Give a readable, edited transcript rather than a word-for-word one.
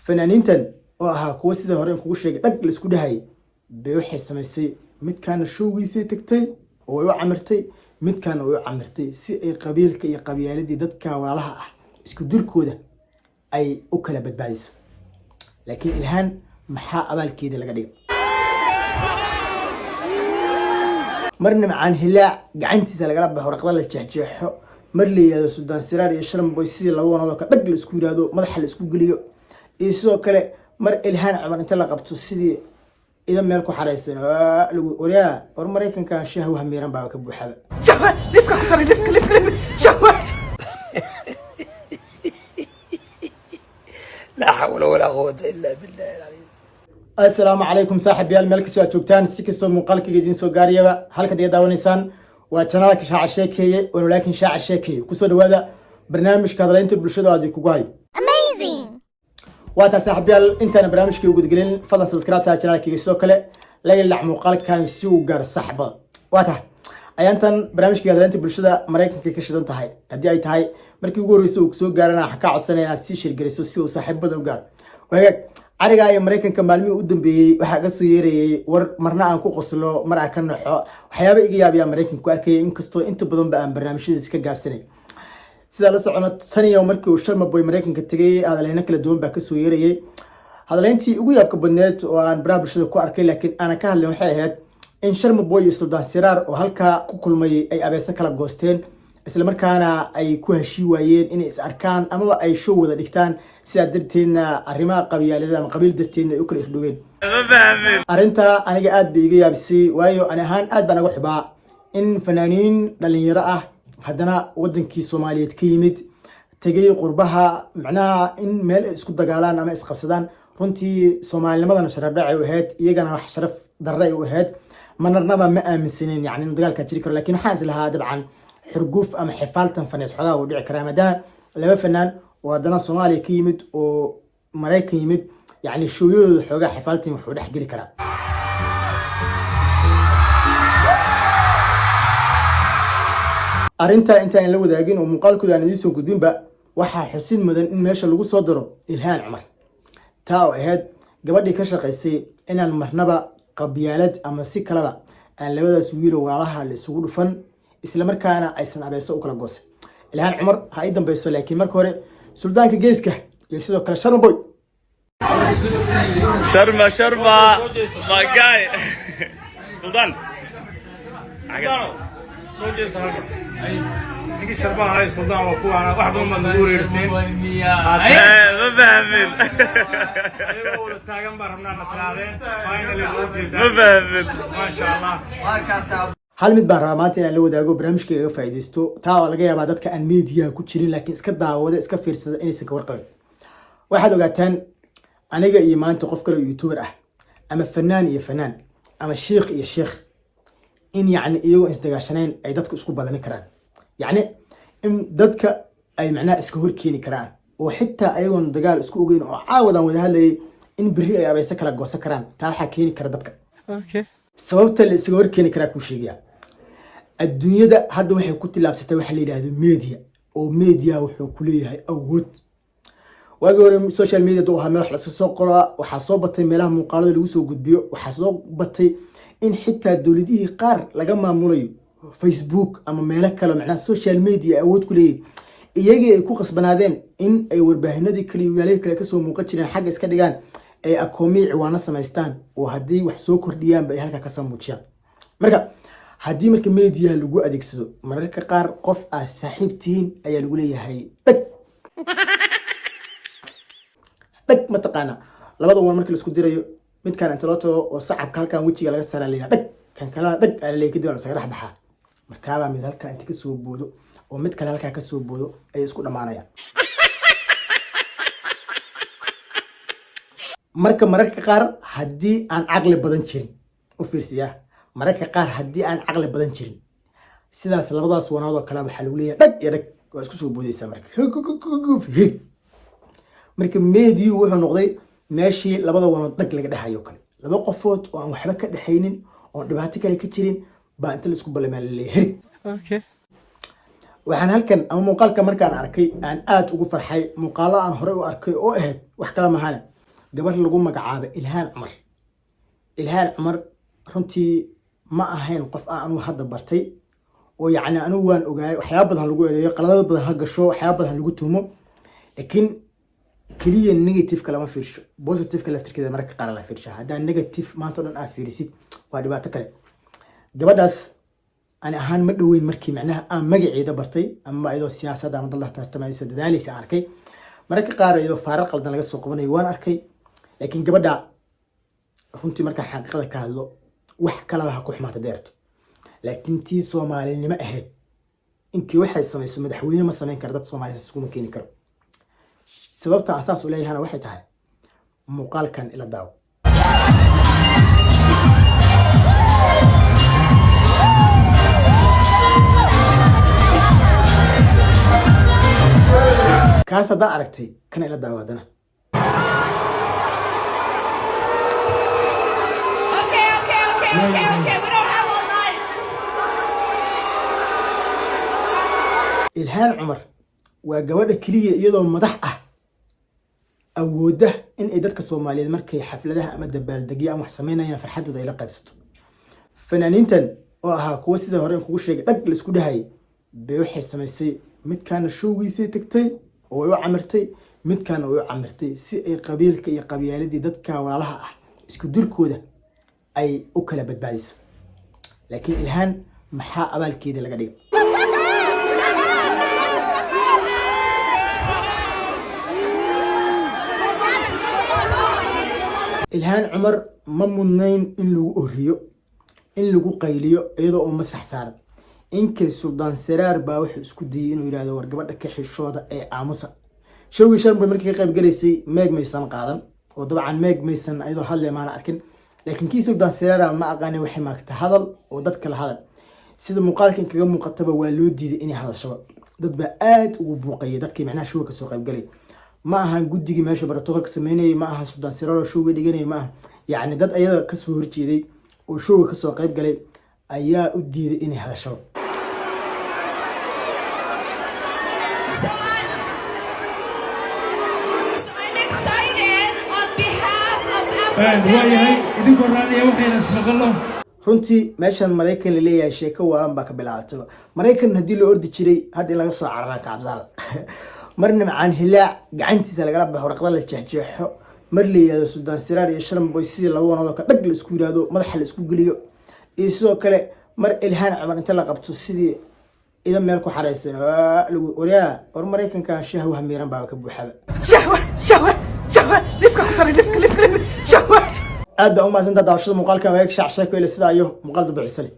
fanaaniintan oo ahaa kuwa sida hore kugu sheegay dhag la isku dhahay bay waxay samaysay midkaana showgiisay tagtay oo ay u camirtay midkaana way u camirtay si ay qabiilka iyo qabyaaladii dadka walaalaha ah isku dirkooda ay u kala badbaadiso laakiin ilhaan maxaa abaalkeeda laga dhigay marna macaan hilaac gacantiisa laga baxo warqada la jeexjeexo mar leeyahay Suudaan Siraar iyo Sharam Boy si laba wanaad ka dhag la isku yiraahdo madaxa la isku geliyo iyo sidoo kale mar ilhaan Cumar inta la qabto sidii إذا مالكو حريصين ولا ورمريكان كان شهوة ميران باوك أبو حبا شهوة لفك حصري لفك شهوة لا حول ولا قوة إلا بالله العلي. السلام عليكم صاحب يا الملك سوا توبتان سيكسو مقالك جدين سو قاريبا هلك دي داونيسان وشانالك شاع الشيكي ولكن شاع الشيكي كسو هذا برنامج كادرين تبلشدو هادي كوغاي وأنت صاحب يال أنت أنا برنامجك وجود قليل فضل سبسكرايب على قناتك السوكلة لا يلع مقالك كان سوقر صحبة وأنت أنت برنامجك هذا أنت بالشدة مريكن كشدة أنت هاي أدي أي تهاي مركي يقول سوق أنا حكى عصنا أنا سيشر جريسو سو صاحب بدو قار وهيك أرجع يا مريكن كمالمي قدام بي وحاجة صيري ور مرنا عنكو قصلو مرة كنا حق وحياة إيجابية يا مريكن كواركي إنكستو أنت بدون بقى برنامج ذيك جار سنة sida la soconad saniyo markii uu Sharma Boy Mareykanka tagay hadaleyna kala duwan baa ka soo yeerayay hadaleyntii ugu yaabka badneed oo aan barnaamijyada ku arkay laakiin ana ka hadlay waxay ahayd in Sharma Boy iyo Suudaan Siraar oo halka ku kulmay ay abeesa kala goosteen isla markaana ay ku heshii waayeen in is arkaan ama ay show wada dhigtaan sida darteena arrimaha qabyaalada ama qabiil darteena ay u kala irdhoween arinta aniga aad bay iga yaabisay waayo ana ahaan aad baan uga xubaa in fanaaniin dhalinyaro ah haddana wadankii Soomaaliyeed ka yimid tagay qurbaha macnaha in meel isku dagaalaan ama isqabsadaan runtii Soomaalinimadana sharaf dhacay u ahayd iyagana wax sharaf darray u ahayd manarnaba ma aaminsanin yani dagaalka jiri karo laakiin xaas lahaa dabcan xurguf ama xifaaltan faneed xogaa u dhici kara maadaama laba fanaan oo haddana Soomaaliya ka yimid oo Mareykan yimid yani shooyadooda xogaa xifaaltan wuxuu dhex geli karaa arinta inta aan la wadaagin oo muuqaalkooda aan idin soo gudbinba waxa xusin mudan in meesha lagu soo daro ilhaan Cumar taa oo ahayd gabadhii ka shaqaysay inaan marnaba qabyaalad ama si kalaba aan labadaas wiil walaalaha la isugu dhufan isla markaana aysan abeeso u kala goosan ilhaan Cumar ha ay dambayso laakiin marka hore suldaanka geeska iyo sidoo kale Sharma Boy Sharma my guy Sultan ديك شربان هاي الصدام وأخوه أنا واحد من نقول يرسين ما فاهمين أيوة تاجم برمنا نتلاقين ما فاهمين ما شاء الله hal mid baan rabaa maanta inaan la wadaago barnaamijkayga faa'iideysto taa oo laga yaabaa dadka aan media ku jirin laakiin iska daawada iska fiirsada inaysan ka warqabin waxaad ogaataan aniga iyo maanta qof kale oo youtuber ah ama fanaan iyo fanaan ama sheekh iyo sheekh in يعني إيجو إنستغاشنين أي دتك إسكو بدلني كران يعني إن دتك أي معناه إسكهور كيني كران وحتى أيجو دجال إسكو جين وعاودا وذهلي إن بري أي بيسكر جوسا كران تعال كيني كرا دتك. أوكي. سببت الإسكهور كيني كرا كوشيجيا الدنيا ده هذا وحي كنت لابسته وحلي هذا ميديا أو ميديا وحكولية هاي أوود واجور السوشيال ميديا دوها ملح لسوق قرا وحصوبتي ملاه مقالة لوسو جود بيو وحصوبتي إن حتى الدولديه قار لجمع مولي فيسبوك أما مالك كلام معناه السوشيال ميديا أود كليه يجي يكون قصبنادين إن أي وربهنا دي كلي وياليه كلا كسو مقتشرين حاجة إسكادجان أي أكومي عوانا سمايستان وهدي وحسو كرديان بأي هالك كسم متشان مركا هدي مركا ميديا لجو أديكسو مركا قار قف السحيبتين أي الولية هاي بك ما تقانا لبعض أول مركا الإسكوديريو mid kan anteloto oo sacabka halkan wajiga laga saaraa leeyahay dhag kan kala dhag ay leeyahay kadib la saga dhaxbaxa markaaba mid halka inta ka soo boodo oo mid kale halka ka soo boodo ay isku dhamaanayaan mararka qaar hadii aan aqli badan jirin u fiirsiya mararka qaar hadii aan aqli badan jirin sidaas labadaas wanaad oo kala waxa lagu leeyahay dhag iyo dhag waa isku soo boodaysa marka meedii wuxuu noqday ماشي لبضة ونطق لك ده هيوكل لبضة قفوت وأنا وحبك ده حينين ودبعتك على كتيرين بقى أنت اللي سكوب اللي مال اللي هرب. أوكي. waxaan halkan ama muuqaalka markaan arkay aan aad ugu farxay muuqaalo aan horey u arkay oo ahayd wax kala mahane gabar lagu magacaabo ilhaan cumar runtii ma ahayn qof aan anigu hadda bartay oo yacni anigu waan ogaay waxyaaba badan lagu eedeeyo qaladada badan ha gasho waxyaaba badan lagu tuumo laakiin kaliya negative lama fiirsho positive laftirkeeda marka qaar la fiirsho hadaa negative maanta dhan aad fiirisid waa dhibaato kale gabadhaas أنا أهان مدوين مركي معناها مجيء إذا برتي أما إذا السياسة دام الله تهتم ليس دالي سأركي مركي قارة إذا فارق لدنا لقى سوق بني وان أركي لكن قبل فهمتي مركي حقيقة كهذا وحكلا وحكو حما تديرت لكن تي صومالي اللي ما أهد إنك واحد سمي سمي دحوين ما سمين كردت صومالي سكون مكيني كرو سبب أساس ولا هنا واحد هاي مقال كان إلى الدعوة كاسة دا أركتي كان إلى دعوة Okay, we don't have all night. إلهام عمر وجواد كلية يضو مدح أوده إن إدارك الصومالية مركي حفلتها أمد بالدقيقة محسمينة يا فرحته ذا إلى قبسته فنانين تن كوسي زهرين كوش رجل السكود هاي بيوحي السماسي مت كان شوقي سي تكتي ويعمرتي مت كان ويعمرتي سي قبيل كي قبيلة دي دتك ولها اسكودر كوده أي أكل بدبايس لكن إلهام محا أبال كيد لقديم إلهام عمر ممنين إن لو أهريو إن لو قيليو أيضا مسح سار إنك السلطان سرار باوح اسكودي إنه يراد ورقبت كحي الشوطة أي عاموسا شوي شرم بمركي قيب جلسي ماج ميسان قادم وطبعا ماج ميسان أيضا حل معنا أركن لكن كي سلطان سرار ما أغاني وحي ماك تهضل وددك الهضل سيدا مقالك إنك قم مقتبة والودي إني هذا الشباب ضد بقات وبوقية ددك معناه شوي كسو قيب جلي ما أهان جودي ماشي براتوغك سميني ما أهان سلطان سرار شو ديجاني ما يعني دد أيضا كسو هرتي دي وشو كسو قيب جلي أيا أدي إني هذا الشباب So I'm excited on behalf of Africa. runtii meeshan Mareykan la leeyahay sheeko waan ba ka bilaatay Mareykan hadii la ordi jiray hadii laga soo cararan ka cabsada marna macaan hilaac gacantiisa laga baxo warqada la jeexjeexo mar leeyahay Suudaan Siraar iyo Sharam Boy sidii laba wanaad ka dhag la isku yiraahdo madaxa la isku geliyo iyo sidoo kale mar Ilhaan Cumar inta la qabto sidii إذا مالكو حريصين وريا ور مريكان كان شهوة ميران بابا كبوحة شهوة لفك حصري لفك شهوة أدى أم أزندا داشة مقال كان هيك شعشة كل السدا أيوه مقال دبع السلي